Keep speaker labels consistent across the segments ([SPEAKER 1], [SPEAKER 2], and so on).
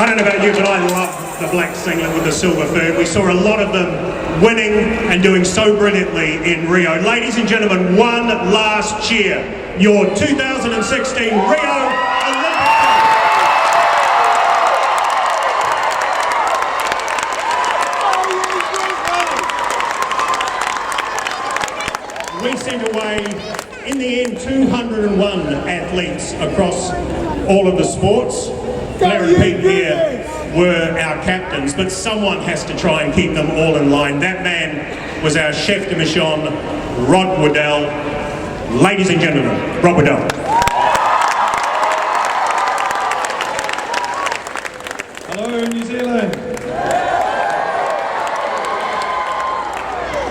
[SPEAKER 1] don't know about you, but I love the black singlet with the silver fern. We saw a lot of them winning and doing so brilliantly in Rio. Ladies and gentlemen, one last cheer. Your 2016 Rio Olympic. We sent away, in the end, 201 athletes across all of the sports. Blair and Pete here were our captains, but someone has to try and keep them all in line. That man was our chef de mission, Rod Waddell. Ladies and gentlemen, Rod Waddell.
[SPEAKER 2] Hello, New Zealand.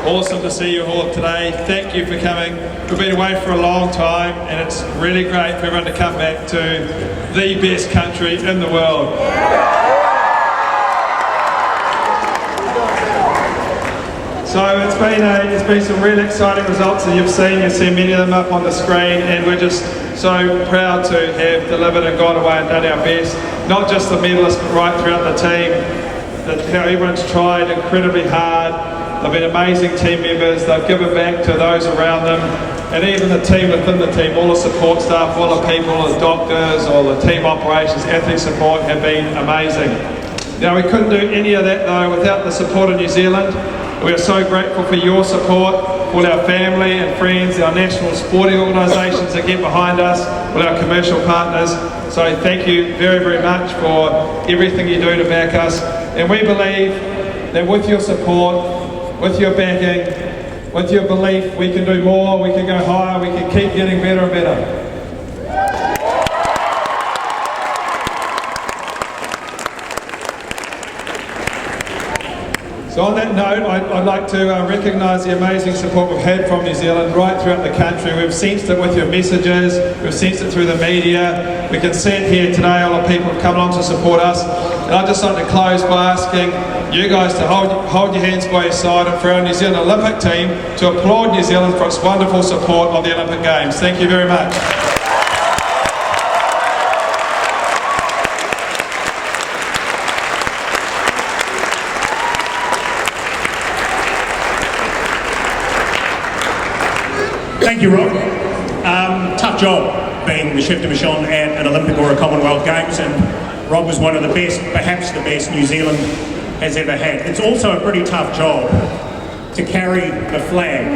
[SPEAKER 2] Awesome to see you all today. Thank you for coming. We've been away for a long time and it's really great for everyone to come back to the best country in the world. So it's been some really exciting results that you've seen many of them up on the screen, and we're just so proud to have delivered and gone away and done our best. Not just the medalists but right throughout the team. How everyone's tried incredibly hard. They've been amazing team members, they've given back to those around them, and even the team within the team, all the support staff, all the people, the doctors, all the team operations, athlete support have been amazing. Now we couldn't do any of that though without the support of New Zealand. We are so grateful for your support, all our family and friends, our national sporting organisations that get behind us, all our commercial partners. So thank you very, very much for everything you do to back us. And we believe that with your support, with your backing, with your belief, we can do more, we can go higher, we can keep getting better and better. So on that note, I'd like to recognise the amazing support we've had from New Zealand right throughout the country. We've sensed it with your messages, we've sensed it through the media. We can see it here today, all the people have come along to support us. And I'd just like to close by asking you guys to hold your hands by your side and for our New Zealand Olympic team to applaud New Zealand for its wonderful support of the Olympic Games. Thank you very much.
[SPEAKER 1] Thank you, Rob. Tough job being the chef de mission at an Olympic or a Commonwealth Games, and Rob was one of the best, perhaps the best New Zealand has ever had. It's also a pretty tough job to carry the flag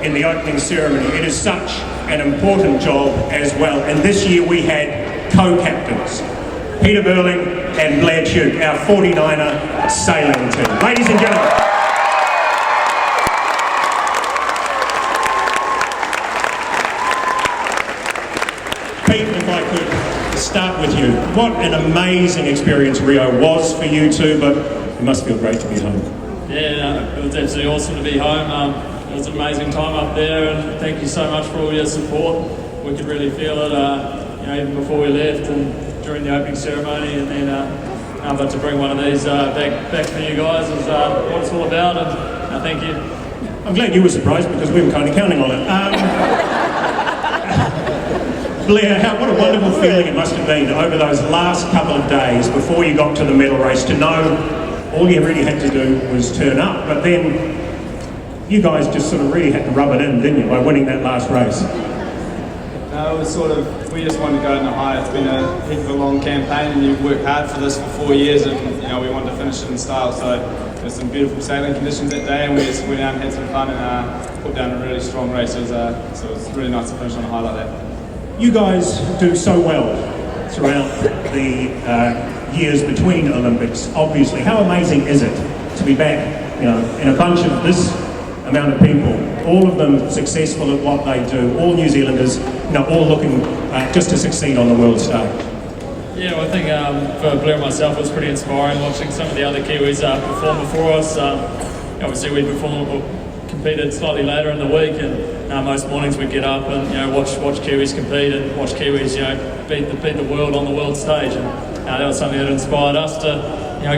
[SPEAKER 1] in the opening ceremony. It is such an important job as well. And this year we had co-captains, Peter Burling and Blair Tuke, our 49er sailing team. Ladies and gentlemen. Pete, if I could start with you. What an amazing experience Rio was for you two, but it must feel great to be home.
[SPEAKER 3] Yeah, it was absolutely awesome to be home. It was an amazing time up there, and thank you so much for all your support. We could really feel it, even before we left and during the opening ceremony, and then but to bring one of these back for you guys is what it's all about, and thank you.
[SPEAKER 1] I'm glad you were surprised because we were kind of counting on it. Blair, what a wonderful feeling it must have been over those last couple of days before you got to the medal race to know all you really had to do was turn up, but then you guys just sort of really had to rub it in, didn't you, by winning that last race?
[SPEAKER 4] No, it was we just wanted to go on the high. It's been a heck of a long campaign and you've worked hard for this for 4 years, and we wanted to finish it in style, so there's some beautiful sailing conditions that day and we just went out and had some fun and put down a really strong race, so it was really nice to finish on a high like that.
[SPEAKER 1] You guys do so well throughout the years between Olympics, obviously. How amazing is it to be back, in a bunch of this amount of people, all of them successful at what they do, all New Zealanders, all looking just to succeed on the world stage?
[SPEAKER 3] Yeah, well, I think for Blair and myself it was pretty inspiring watching some of the other Kiwis perform before us. Obviously we competed slightly later in the week, and most mornings we'd get up and watch Kiwis compete and watch Kiwis beat the world on the world stage, and that was something that inspired us to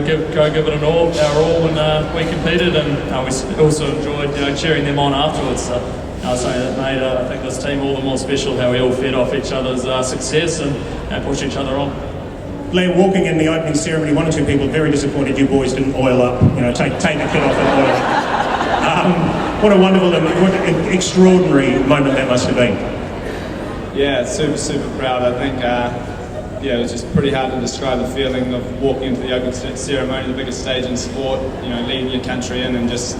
[SPEAKER 3] give it our all when we competed, and we also enjoyed cheering them on afterwards. So something that made I think this team all the more special, how we all fed off each other's success and pushed each other on.
[SPEAKER 1] Blair, walking in the opening ceremony, one or two people very disappointed you boys didn't oil up, you know, take the kit off and oil up. What a wonderful and what an extraordinary moment that must have been.
[SPEAKER 4] Yeah, super proud. I think, yeah, it was just pretty hard to describe the feeling of walking into the opening ceremony, the biggest stage in sport, you know, leading your country in, and just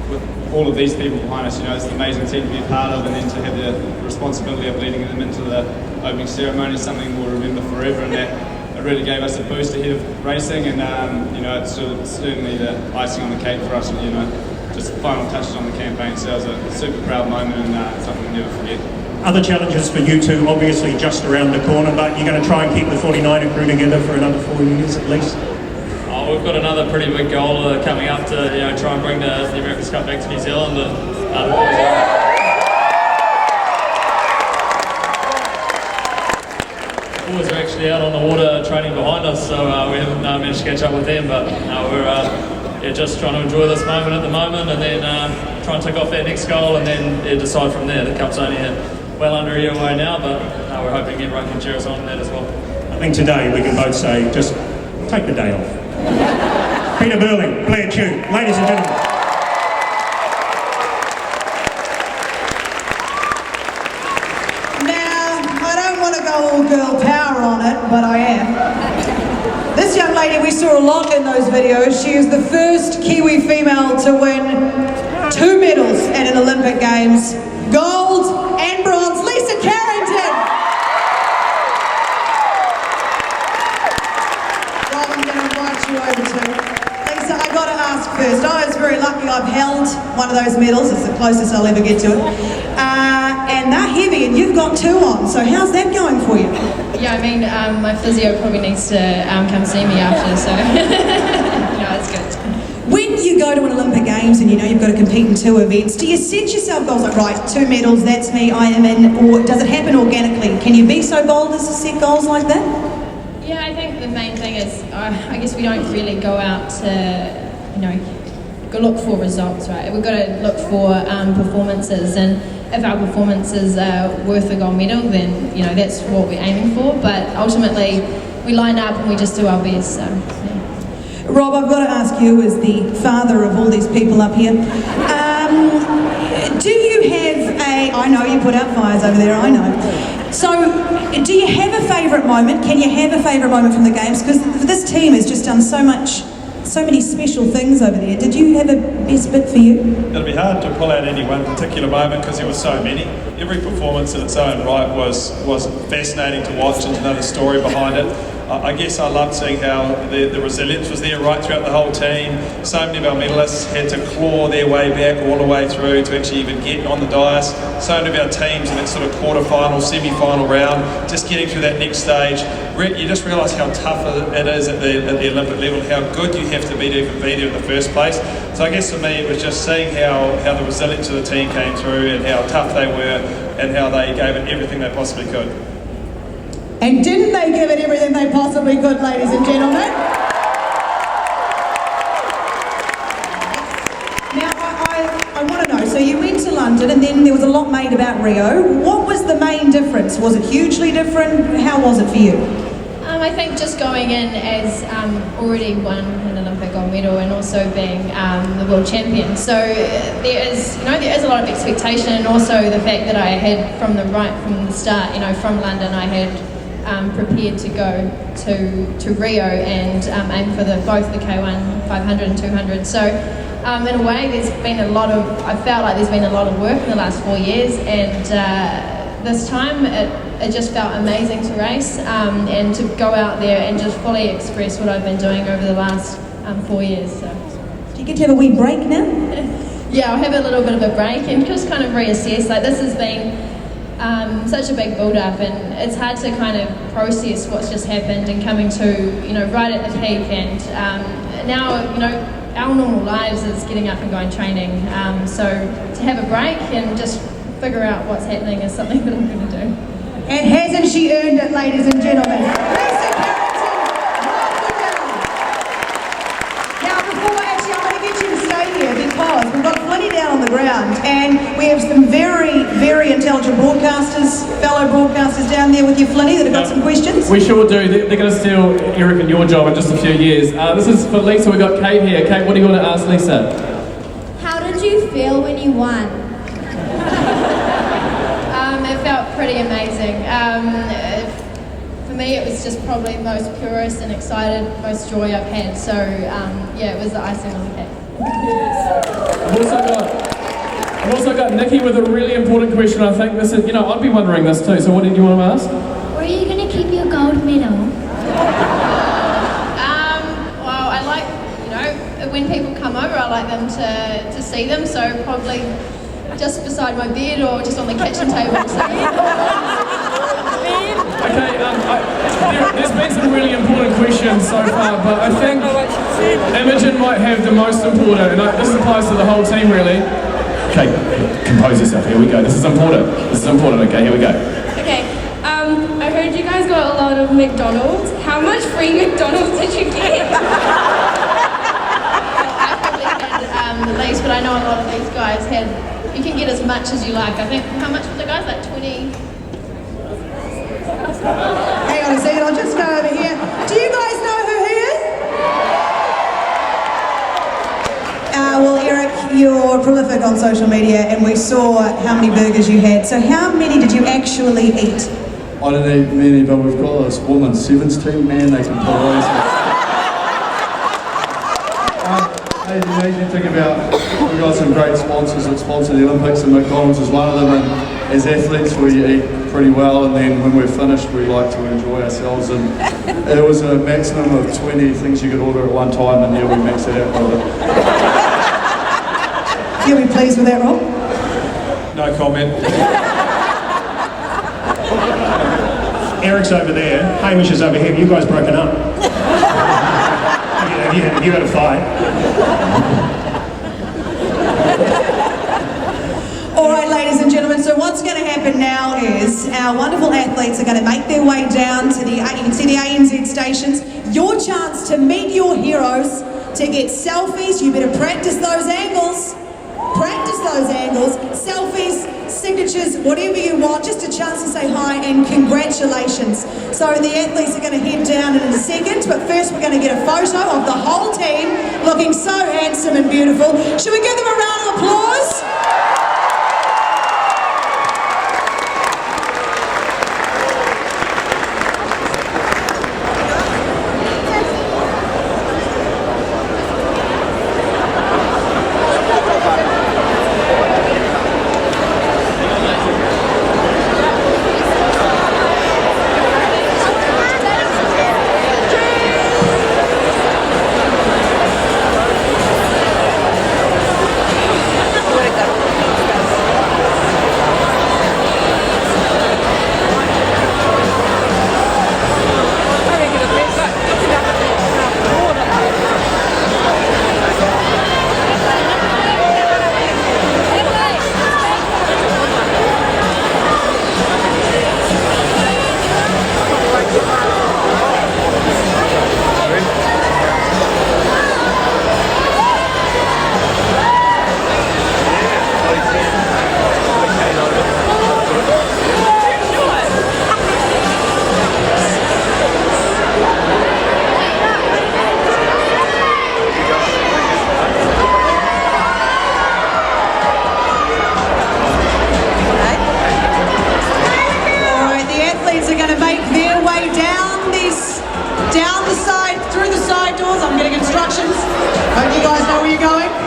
[SPEAKER 4] with all of these people behind us, you know, it's an amazing team to be a part of, and then to have the responsibility of leading them into the opening ceremony is something we'll remember forever, and that it really gave us a boost ahead of racing, and you know, it's certainly the icing on the cake for us, you know, just the final touches on the campaign. So it was a super proud moment, and something we'll never forget.
[SPEAKER 1] Other challenges for you two, obviously just around the corner, but you're going to try and keep the 49er crew together for another 4 years at least.
[SPEAKER 3] Oh, we've got another pretty big goal coming up to, you know, try and bring the America's Cup back to New Zealand, and the boys are actually out on the water training behind us, so we haven't managed to catch up with them, but we're yeah, just trying to enjoy this moment at the moment, and then try and tick off that next goal, and then decide from there. The Cup's only well under a year away now, but we're hoping everyone can cheer us on in that as well.
[SPEAKER 1] I think today we can both say, just take the day off. Peter Burling, Blair Chew, ladies and gentlemen.
[SPEAKER 5] Now, I don't want to go all girl power on it, but I am. This young lady, we saw a lot in those videos. She is the first Kiwi female to win 2 medals at an Olympic Games, gold and bronze. Lisa Carrington. Rob, I'm going to invite you over too. Lisa, I got to ask first. I was very lucky. I've held one of those medals. It's the closest I'll ever get to it. And they're heavy, and you've got 2 on. So how's that going for you?
[SPEAKER 6] Yeah, I mean, my physio probably needs to come see me after, so no, it's good.
[SPEAKER 5] When you go to an Olympic Games and you know you've got to compete in 2 events, do you set yourself goals like, right, 2 medals, that's me, I am in, or does it happen organically? Can you be so bold as to set goals like that?
[SPEAKER 6] Yeah, I think the main thing is, I guess we don't really go out to, you know, go look for results, right? We've got to look for performances, and if our performances are worth a gold medal, then, you know, that's what we're aiming for, but ultimately we line up and we just do our best, so, yeah.
[SPEAKER 5] Rob, I've got to ask you, as the father of all these people up here, do you have I know you put out fires over there, I know. So, do you have a favourite moment? Can you have a favourite moment from the Games? Because this team has just done so many special things over there. Did you have a best bit for you?
[SPEAKER 2] It'll be hard to pull out any one particular moment because there were so many. Every performance in its own right was fascinating to watch, and to know the story behind it. I guess I loved seeing how the resilience was there right throughout the whole team. So many of our medalists had to claw their way back all the way through to actually even get on the dais. So many of our teams in that sort of quarter-final, semi-final round, just getting through that next stage. You just realise how tough it is at the Olympic level, how good you have to be to even be there in the first place. So I guess for me it was just seeing how the resilience of the team came through, and how tough they were, and how they gave it everything they possibly could.
[SPEAKER 5] And didn't they give it everything they possibly could, ladies and gentlemen? Now, I want to know, so you went to London and then there was a lot made about Rio. What was the main difference? Was it hugely different? How was it for you?
[SPEAKER 6] I think just going in as already won an Olympic gold medal, and also being the world champion. So there is a lot of expectation, and also the fact that I had from the start, from London, I had prepared to go to Rio and aim for both the K1 500 and 200. So in a way, I felt like there's been a lot of work in the last 4 years, and this time it just felt amazing to race and to go out there and just fully express what I've been doing over the last 4 years. So.
[SPEAKER 5] Do you get to have a wee break now?
[SPEAKER 6] Yeah, I'll have a little bit of a break and just kind of reassess. Like, this has been such a big build-up, and it's hard to kind of process what's just happened and coming to, right at the peak, and now, our normal lives is getting up and going training. So to have a break and just figure out what's happening is something that I'm going to do.
[SPEAKER 5] And hasn't she earned it, ladies and gentlemen? Lisa Carrington, well done. Now, I'm going to get you to stay here because we've got plenty down on the ground, and we have some very, very intelligent Belgian broadcasters, fellow broadcasters down there with you, Flinny, that have got some questions?
[SPEAKER 7] We sure do. They're going to steal Eric and your job in just a few years. This is for Lisa. We've got Kate here. Kate, what do you want to ask Lisa?
[SPEAKER 6] How did you feel when you won? It felt pretty amazing. For me, it was just probably the most purest and excited, most joy I've had. So, yeah, it was the icing on the cake.
[SPEAKER 7] I've also got Nikki with a really important question. I think this is, I'd be wondering this too. So what did you want to ask?
[SPEAKER 6] Where are you going to keep your gold medal? Well, I like, when people come over, I like them to see them. So probably just beside my bed or just on the kitchen table.
[SPEAKER 7] Okay, there's been some really important questions so far, but I think Imogen might have the most important, and this applies to the whole team really. Okay, compose yourself, here we go. This is important, okay, here we go.
[SPEAKER 8] Okay, I heard you guys got a lot of McDonald's. How much free McDonald's did you get?
[SPEAKER 6] I probably had the least, but I know a lot of these guys had, you can get as much as you like. I think, how much were the guys? Like 20?
[SPEAKER 5] Hang on a second, I'll just go over here. Do you guys know who he is? Well, Eric, you're prolific on social media and we saw how many burgers you had. So how many did you actually eat?
[SPEAKER 9] I don't eat many, but we've got this women's sevens team, man, they can put away Hey, the amazing thing about, we've got some great sponsors that sponsor the Olympics, and McDonald's is one of them, and as athletes we eat pretty well, and then when we're finished we like to enjoy ourselves, and it was a maximum of 20 things you could order at one time, and yeah, we maxed it out with it.
[SPEAKER 5] You'll be pleased with that, Rob?
[SPEAKER 2] No comment.
[SPEAKER 1] Eric's over there, Hamish is over here. Have you guys broken up? Have you had a fight?
[SPEAKER 5] All right, ladies and gentlemen, so what's going to happen now is our wonderful athletes are going to make their way down to you can see the ANZ stations, your chance to meet your heroes, to get selfies. You better practice those angles. Selfies, signatures, whatever you want, just a chance to say hi and congratulations. So the athletes are going to head down in a second, but first we're going to get a photo of the whole team looking so handsome and beautiful. Should we give them a round of applause? Down the side, through the side doors. I'm getting instructions. Hope you guys know where you're going.